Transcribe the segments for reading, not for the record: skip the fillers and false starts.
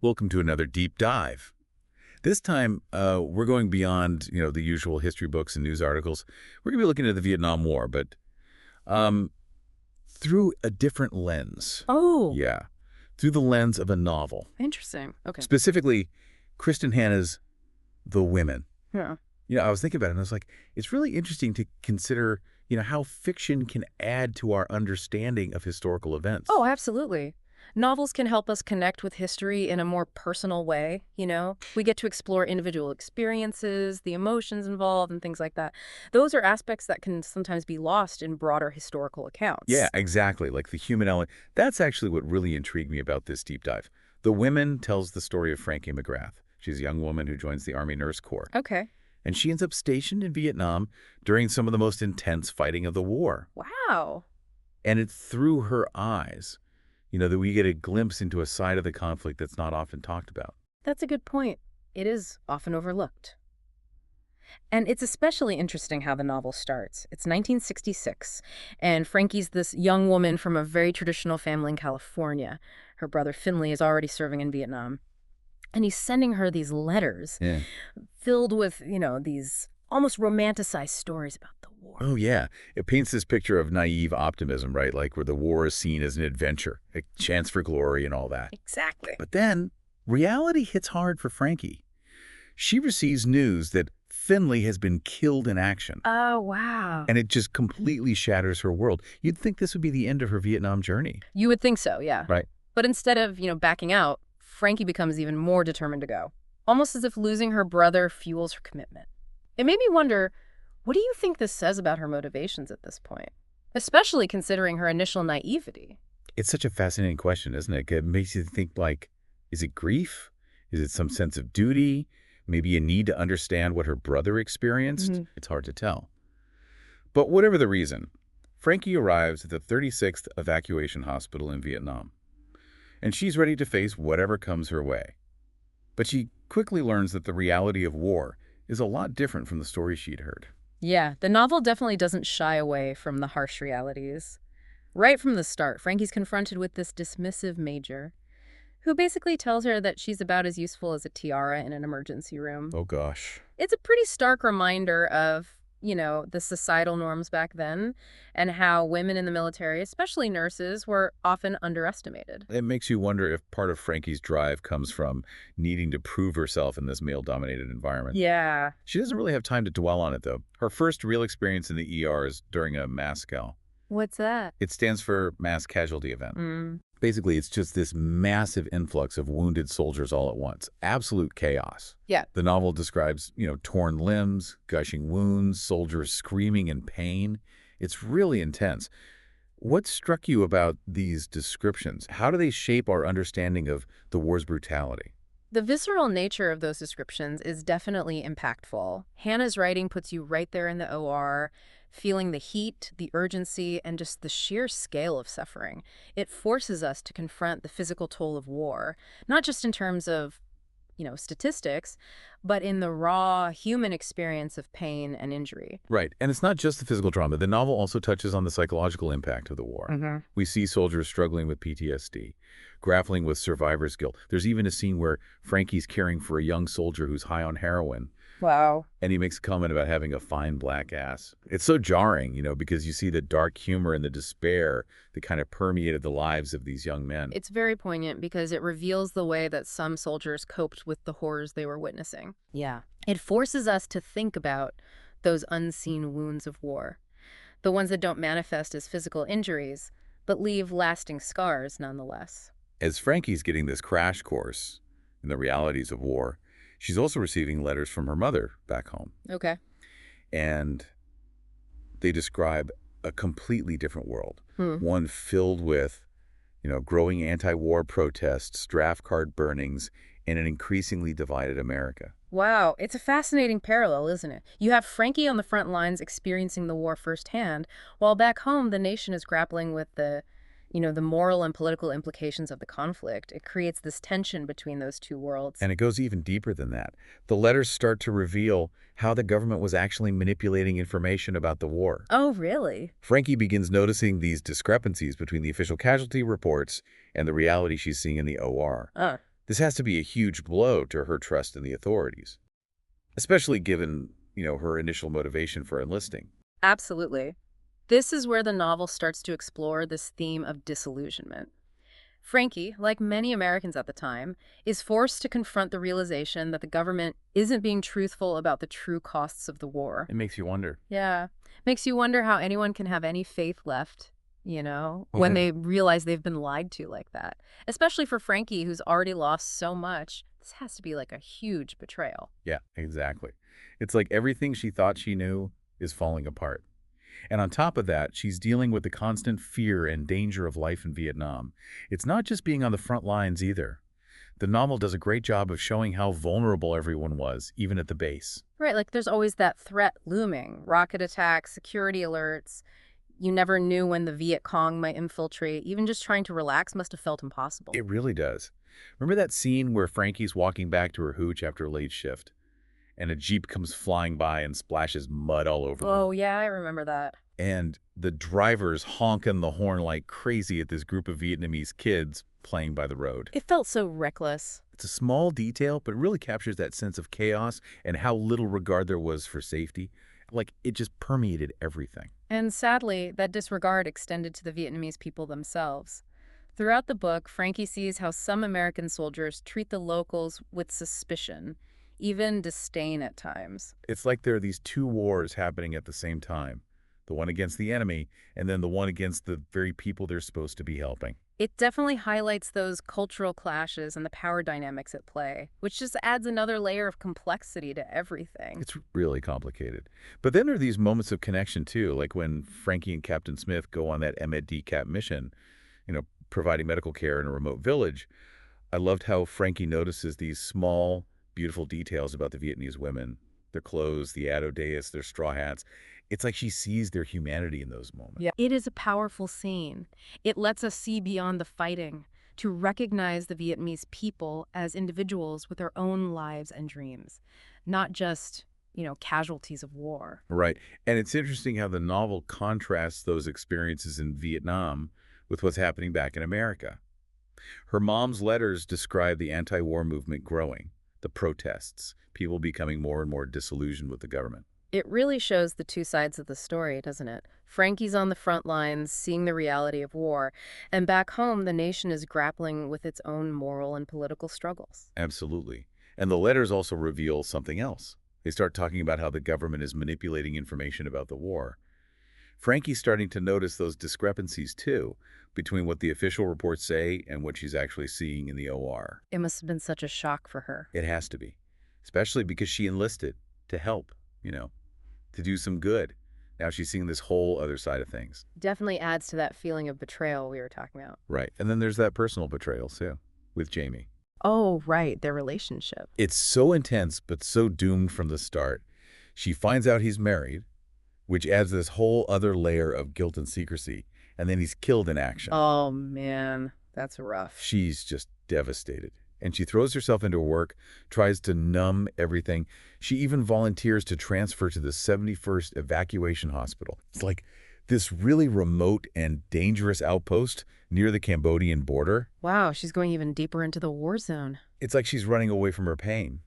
Welcome to another deep dive. This time, we're going beyond, the usual history books and news articles. We're going to be looking at the Vietnam War, but um, through a different lens. Oh, Yeah, through the lens of a novel. interesting. Okay. Specifically, Kristin Hanna's The Women. Yeah. I was thinking about it, and I was like, it's really interesting to consider, how fiction can add to our understanding of historical events. Oh, absolutely. Novels can help us connect with history in a more personal way, We get to explore individual experiences, the emotions involved, and things like that. Those are aspects that can sometimes be lost in broader historical Yeah, accounts. exactly. Like the human element. That's actually what really intrigued me about this deep dive. The Women tells the story of Frankie McGrath. She's a young woman who joins the Army Nurse Corps. Okay. And she ends up stationed in Vietnam during some of the most intense fighting of the war. Wow. And it's through her eyes, that we get a glimpse into a side of the conflict that's not often talked about. That's a good point. It is often overlooked. And it's especially interesting how the novel starts. It's 1966, and Frankie's this young woman from a very traditional family in California. Her brother Finley is already serving in Vietnam. And he's sending her these letters Yeah. filled with, these almost romanticized stories about the war. Oh, yeah. It paints this picture of naive optimism, right? Like where the war is seen as an adventure, a chance for glory and all that. Exactly. But then reality hits hard for Frankie. She receives news that Finley has been killed in action, Oh, wow. and it just completely shatters her world. You'd think this would be the end of her Vietnam journey. You would think so, yeah. Right. But instead of, backing out, Frankie becomes even more determined to go, almost as if losing her brother fuels her commitment. It made me wonder, what do you think this says about her motivations at this point? Especially considering her initial naivety. It's such a fascinating question, isn't it? It makes you think, like, is it grief? Is it some sense of duty? Maybe a need to understand what her brother experienced? Mhm. It's hard to tell. But whatever the reason, Frankie arrives at the 36th Evacuation Hospital in Vietnam, and she's ready to face whatever comes her way. But she quickly learns that the reality of war is a lot different from the story she'd heard. Yeah, the novel definitely doesn't shy away from the harsh realities. Right from the start, Frankie's confronted with this dismissive major who basically tells her that she's about as useful as a tiara in an emergency room. Oh, gosh. It's a pretty stark reminder of, the societal norms back then and how women in the military, especially nurses, were often underestimated. It makes you wonder if part of Frankie's drive comes from needing to prove herself in this male-dominated environment. Yeah. She doesn't really have time to dwell on it, though. Her first real experience in the ER is during a MASCAL. What's that? It stands for Mass Casualty Event. Mm. Basically, it's just this massive influx of wounded soldiers all at once. Absolute chaos. Yeah. The novel describes, torn limbs, gushing wounds, soldiers screaming in pain. It's really intense. What struck you about these descriptions? How do they shape our understanding of the war's brutality? The visceral nature of those descriptions is definitely impactful. Hannah's writing puts you right there in the OR, feeling the heat, the urgency, and just the sheer scale of suffering. It forces us to confront the physical toll of war, not just in terms of, statistics, but in the raw human experience of pain and injury. Right. And it's not just the physical trauma. The novel also touches on the psychological impact of the war. Mm-hmm. We see soldiers struggling with PTSD, grappling with survivor's guilt. There's even a scene where Frankie's caring for a young soldier who's high on heroin, Wow. and he makes a comment about having a fine black ass. It's so jarring, because you see the dark humor and the despair that kind of permeated the lives of these young men. It's very poignant because it reveals the way that some soldiers coped with the horrors they were witnessing. Yeah. It forces us to think about those unseen wounds of war, the ones that don't manifest as physical injuries, but leave lasting scars nonetheless. As Frankie's getting this crash course in the realities of war, she's also receiving letters from her mother back home. Okay. And they describe a completely different world. Hmm. One filled with, growing anti-war protests, draft card burnings, and an increasingly divided America. Wow, it's a fascinating parallel, isn't it? You have Frankie on the front lines experiencing the war firsthand, while back home the nation is grappling with the moral and political implications of the conflict. It creates this tension between those two worlds. And it goes even deeper than that. The letters start to reveal how the government was actually manipulating information about the war. Oh, really? Frankie begins noticing these discrepancies between the official casualty reports and the reality she's seeing in the OR. This has to be a huge blow to her trust in the authorities, especially given, her initial motivation for enlisting. Absolutely. This is where the novel starts to explore this theme of disillusionment. Frankie, like many Americans at the time, is forced to confront the realization that the government isn't being truthful about the true costs of the war. It makes you wonder. Yeah. Makes you wonder how anyone can have any faith left, when Okay. they realize they've been lied to like that. Especially for Frankie, who's already lost so much. This has to be like a huge betrayal. Yeah, exactly. It's like everything she thought she knew is falling apart. And on top of that, she's dealing with the constant fear and danger of life in Vietnam. It's not just being on the front lines either. The novel does a great job of showing how vulnerable everyone was, even at the base. Right, like there's always that threat looming. Rocket attacks, security alerts. You never knew when the Viet Cong might infiltrate. Even just trying to relax must have felt impossible. It really does. Remember that scene where Frankie's walking back to her hooch after a late shift, and a Jeep comes flying by and splashes mud all over her? Oh, yeah, I remember that. And the driver's honking the horn like crazy at this group of Vietnamese kids playing by the road. It felt so reckless. It's a small detail, but it really captures that sense of chaos and how little regard there was for safety. Like, it just permeated everything. And sadly, that disregard extended to the Vietnamese people themselves. Throughout the book, Frankie sees how some American soldiers treat the locals with suspicion, even disdain at times. It's like there are these two wars happening at the same time. The one against the enemy, and then the one against the very people they're supposed to be helping. It definitely highlights those cultural clashes and the power dynamics at play, which just adds another layer of complexity to everything. It's really complicated. But then there are these moments of connection, too, like when Frankie and Captain Smith go on that MED-DCAP mission, providing medical care in a remote village. I loved how Frankie notices these small, beautiful details about the Vietnamese women, their clothes, the adodais, their straw hats. It's like she sees their humanity in those moments. Yeah. It is a powerful scene. It lets us see beyond the fighting, to recognize the Vietnamese people as individuals with their own lives and dreams, not just, casualties of war. Right. And it's interesting how the novel contrasts those experiences in Vietnam with what's happening back in America. Her mom's letters describe the anti-war movement growing, the protests, people becoming more and more disillusioned with the government. It really shows the two sides of the story, doesn't it? Frankie's on the front lines, seeing the reality of war, and back home, the nation is grappling with its own moral and political struggles. Absolutely. And the letters also reveal something else. They start talking about how the government is manipulating information about the war. Frankie's starting to notice those discrepancies, too, between what the official reports say and what she's actually seeing in the OR. It must have been such a shock for her. It has to be, especially because she enlisted to help, to do some good. Now she's seeing this whole other side of things. Definitely adds to that feeling of betrayal we were talking about. Right. And then there's that personal betrayal, too, with Jamie. Oh, right, their relationship. It's so intense, but so doomed from the start. She finds out he's married, which adds this whole other layer of guilt and secrecy, and then he's killed in action. Oh, man, that's rough. She's just devastated. And she throws herself into work, tries to numb everything. She even volunteers to transfer to the 71st Evacuation Hospital. It's like this really remote and dangerous outpost near the Cambodian border. Wow, she's going even deeper into the war zone. It's like she's running away from her pain.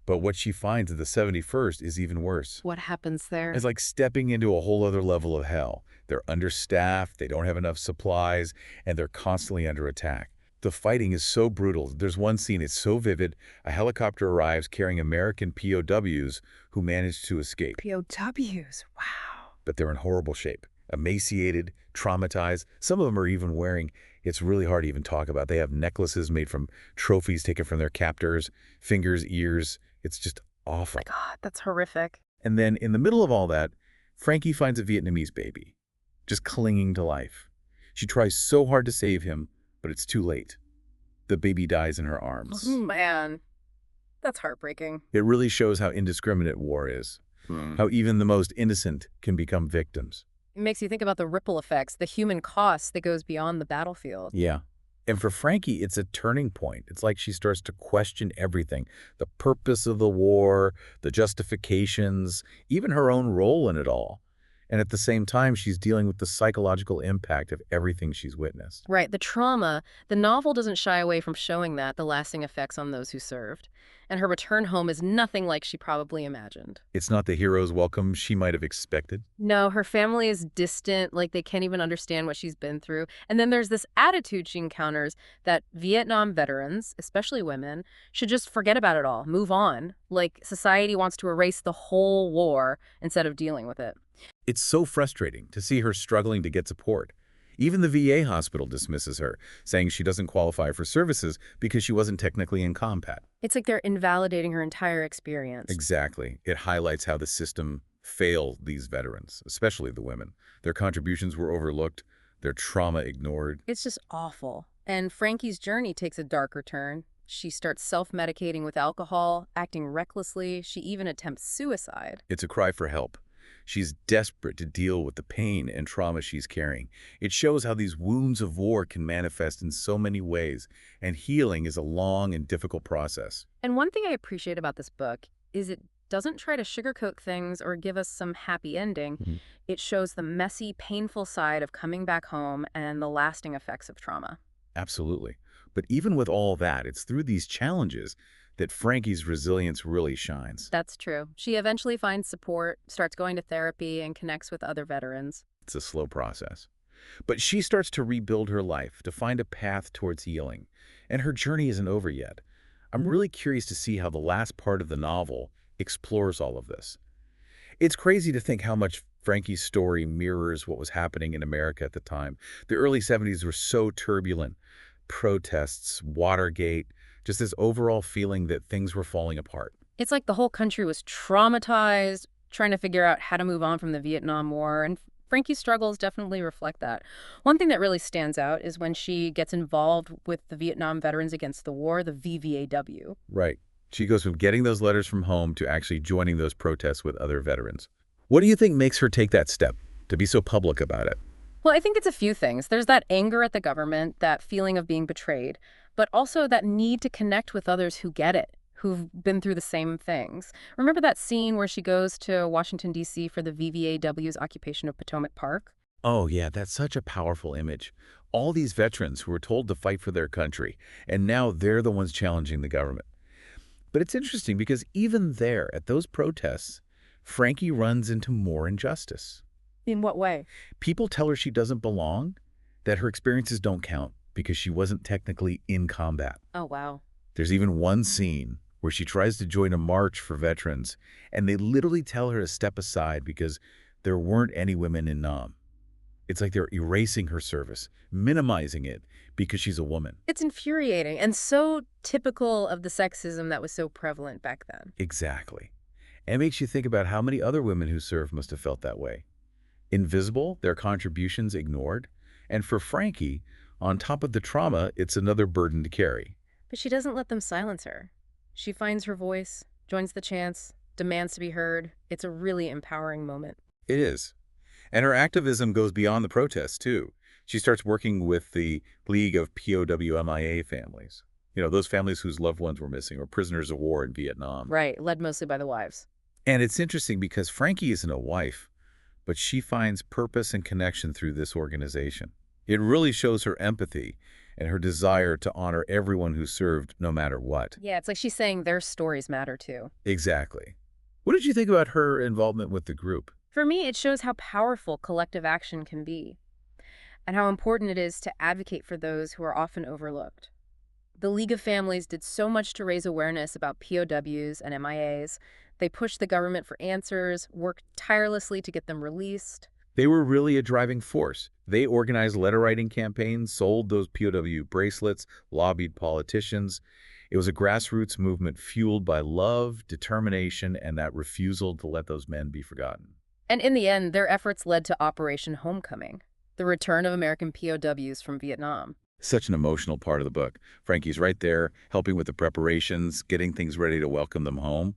But what she finds at the 71st is even worse. What happens there? It's like stepping into a whole other level of hell. They're understaffed, they don't have enough supplies, and they're constantly under attack. The fighting is so brutal. There's one scene, it's so vivid. A helicopter arrives carrying American POWs who managed to escape. POWs, wow. But they're in horrible shape. Emaciated, traumatized. Some of them are even wearing, it's really hard to even talk about. They have necklaces made from trophies taken from their captors, fingers, ears. It's just awful. My God, that's horrific. And then in the middle of all that, Frankie finds a Vietnamese baby, just clinging to life. She tries so hard to save him, but it's too late. The baby dies in her arms. Oh, man, that's heartbreaking. It really shows how indiscriminate war is, how even the most innocent can become victims. It makes you think about the ripple effects, the human cost that goes beyond the battlefield. Yeah. And for Frankie, it's a turning point. It's like she starts to question everything. The purpose of the war, the justifications, even her own role in it all. And at the same time, she's dealing with the psychological impact of everything she's witnessed. Right, the trauma, the novel doesn't shy away from showing that, the lasting effects on those who served. And her return home is nothing like she probably imagined. It's not the hero's welcome she might have expected. No, her family is distant, like they can't even understand what she's been through. And then there's this attitude she encounters that Vietnam veterans, especially women, should just forget about it all, move on. Like society wants to erase the whole war instead of dealing with it. It's so frustrating to see her struggling to get support. Even the VA hospital dismisses her, saying she doesn't qualify for services because she wasn't technically in combat. It's like they're invalidating her entire experience. Exactly. It highlights how the system failed these veterans, especially the women. Their contributions were overlooked, their trauma ignored. It's just awful. And Frankie's journey takes a darker turn. She starts self-medicating with alcohol, acting recklessly. She even attempts suicide. It's a cry for help. She's desperate to deal with the pain and trauma she's carrying. It shows how these wounds of war can manifest in so many ways, and healing is a long and difficult process. And one thing I appreciate about this book is it doesn't try to sugarcoat things or give us some happy ending. Mhm. It shows the messy, painful side of coming back home and the lasting effects of trauma. Absolutely. But even with all that, it's through these challenges that Frankie's resilience really shines. That's true. She eventually finds support, starts going to therapy, and connects with other veterans. It's a slow process. But she starts to rebuild her life, to find a path towards healing. And her journey isn't over yet. I'm really curious to see how the last part of the novel explores all of this. It's crazy to think how much Frankie's story mirrors what was happening in America at the time. The early 70s were so turbulent. Protests, Watergate, just this overall feeling that things were falling apart. It's like the whole country was traumatized, trying to figure out how to move on from the Vietnam War, and Frankie's struggles definitely reflect that. One thing that really stands out is when she gets involved with the Vietnam Veterans Against the War, the VVAW. Right. She goes from getting those letters from home to actually joining those protests with other veterans. What do you think makes her take that step, to be so public about it? Well, I think it's a few things. There's that anger at the government, that feeling of being betrayed, but also that need to connect with others who get it, who've been through the same things. Remember that scene where she goes to Washington, D.C. for the VVAW's occupation of Potomac Park? Oh, yeah, that's such a powerful image. All these veterans who were told to fight for their country, and now they're the ones challenging the government. But it's interesting because even there, at those protests, Frankie runs into more injustice. In what way? People tell her she doesn't belong, that her experiences don't count because she wasn't technically in combat. Oh, wow. There's even one scene where she tries to join a march for veterans, and they literally tell her to step aside because there weren't any women in Nam. It's like they're erasing her service, minimizing it because she's a woman. It's infuriating and so typical of the sexism that was so prevalent back then. Exactly. And it makes you think about how many other women who served must have felt that way. Invisible, their contributions ignored. And for Frankie, on top of the trauma, it's another burden to carry. But she doesn't let them silence her. She finds her voice, joins the chants, demands to be heard. It's a really empowering moment. It is. And her activism goes beyond the protests, too. She starts working with the League of POW MIA families. You know, those families whose loved ones were missing or prisoners of war in Vietnam. Right, led mostly by the wives. And it's interesting because Frankie isn't a wife, but she finds purpose and connection through this organization. It really shows her empathy and her desire to honor everyone who served no matter what. Yeah, it's like she's saying their stories matter too. Exactly. What did you think about her involvement with the group? For me, it shows how powerful collective action can be and how important it is to advocate for those who are often overlooked. The League of Families did so much to raise awareness about POWs and MIAs. They pushed the government for answers, worked tirelessly to get them released. They were really a driving force. They organized letter-writing campaigns, sold those POW bracelets, lobbied politicians. It was a grassroots movement fueled by love, determination, and that refusal to let those men be forgotten. And in the end, their efforts led to Operation Homecoming, the return of American POWs from Vietnam. Such an emotional part of the book. Frankie's right there, helping with the preparations, getting things ready to welcome them home.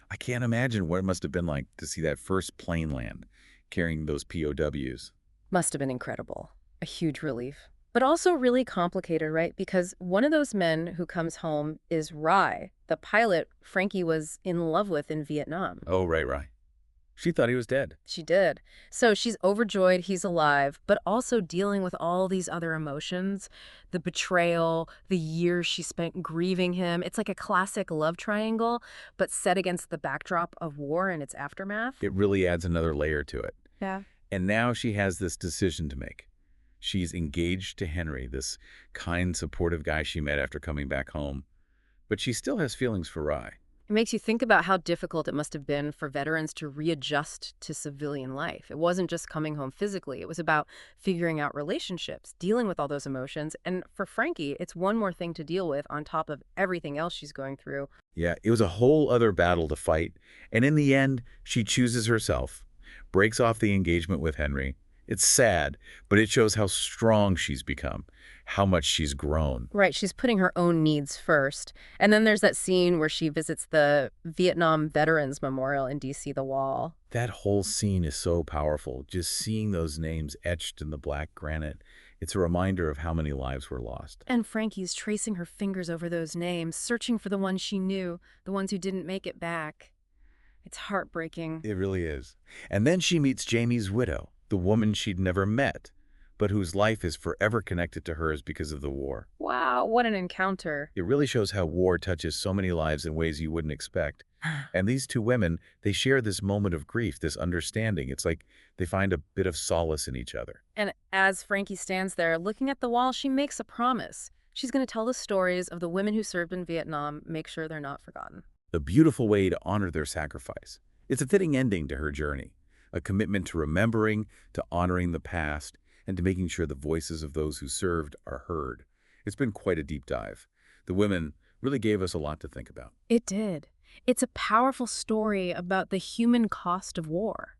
I can't imagine what it must have been like to see that first plane land, carrying those POWs. Must have been incredible. A huge relief. But also really complicated, right? Because one of those men who comes home is Rai, the pilot Frankie was in love with in Vietnam. Oh, right. She thought he was dead. She did. So she's overjoyed he's alive, but also dealing with all these other emotions, the betrayal, the years she spent grieving him. It's like a classic love triangle, but set against the backdrop of war and its aftermath. It really adds another layer to it. Yeah. And now she has this decision to make. She's engaged to Henry, this kind, supportive guy she met after coming back home. But she still has feelings for Rye. It makes you think about how difficult it must have been for veterans to readjust to civilian life. It wasn't just coming home physically. It was about figuring out relationships, dealing with all those emotions. And for Frankie, it's one more thing to deal with on top of everything else she's going through. Yeah, it was a whole other battle to fight. And in the end, she chooses herself, breaks off the engagement with Henry. It's sad, but it shows how strong she's become, how much she's grown. Right, she's putting her own needs first. And then there's that scene where she visits the Vietnam Veterans Memorial in D.C., the wall. That whole scene is so powerful. Just seeing those names etched in the black granite, it's a reminder of how many lives were lost. And Frankie's tracing her fingers over those names, searching for the ones she knew, the ones who didn't make it back. It's heartbreaking. It really is. And then she meets Jamie's widow, the woman she'd never met, but whose life is forever connected to hers because of the war. Wow, what an encounter. It really shows how war touches so many lives in ways you wouldn't expect. And these two women, they share this moment of grief, this understanding. It's like they find a bit of solace in each other. And as Frankie stands there looking at the wall, she makes a promise. She's going to tell the stories of the women who served in Vietnam, make sure they're not forgotten. A beautiful way to honor their sacrifice. It's a fitting ending to her journey, a commitment to remembering, to honoring the past, and to making sure the voices of those who served are heard. It's been quite a deep dive. The women really gave us a lot to think about. It did. It's a powerful story about the human cost of war.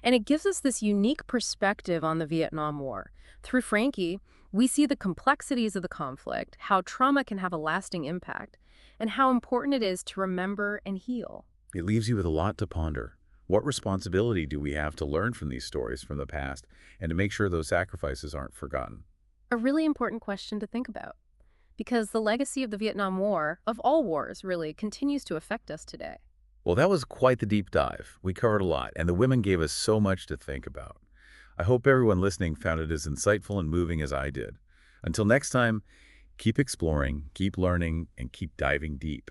And it gives us this unique perspective on the Vietnam War. Through Frankie, we see the complexities of the conflict, how trauma can have a lasting impact, and how important it is to remember and heal. It leaves you with a lot to ponder. What responsibility do we have to learn from these stories from the past and to make sure those sacrifices aren't forgotten? A really important question to think about. Because the legacy of the Vietnam War, of all wars really, continues to affect us today. Well, that was quite the deep dive. We covered a lot, and the women gave us so much to think about. I hope everyone listening found it as insightful and moving as I did. Until next time, keep exploring, keep learning, and keep diving deep.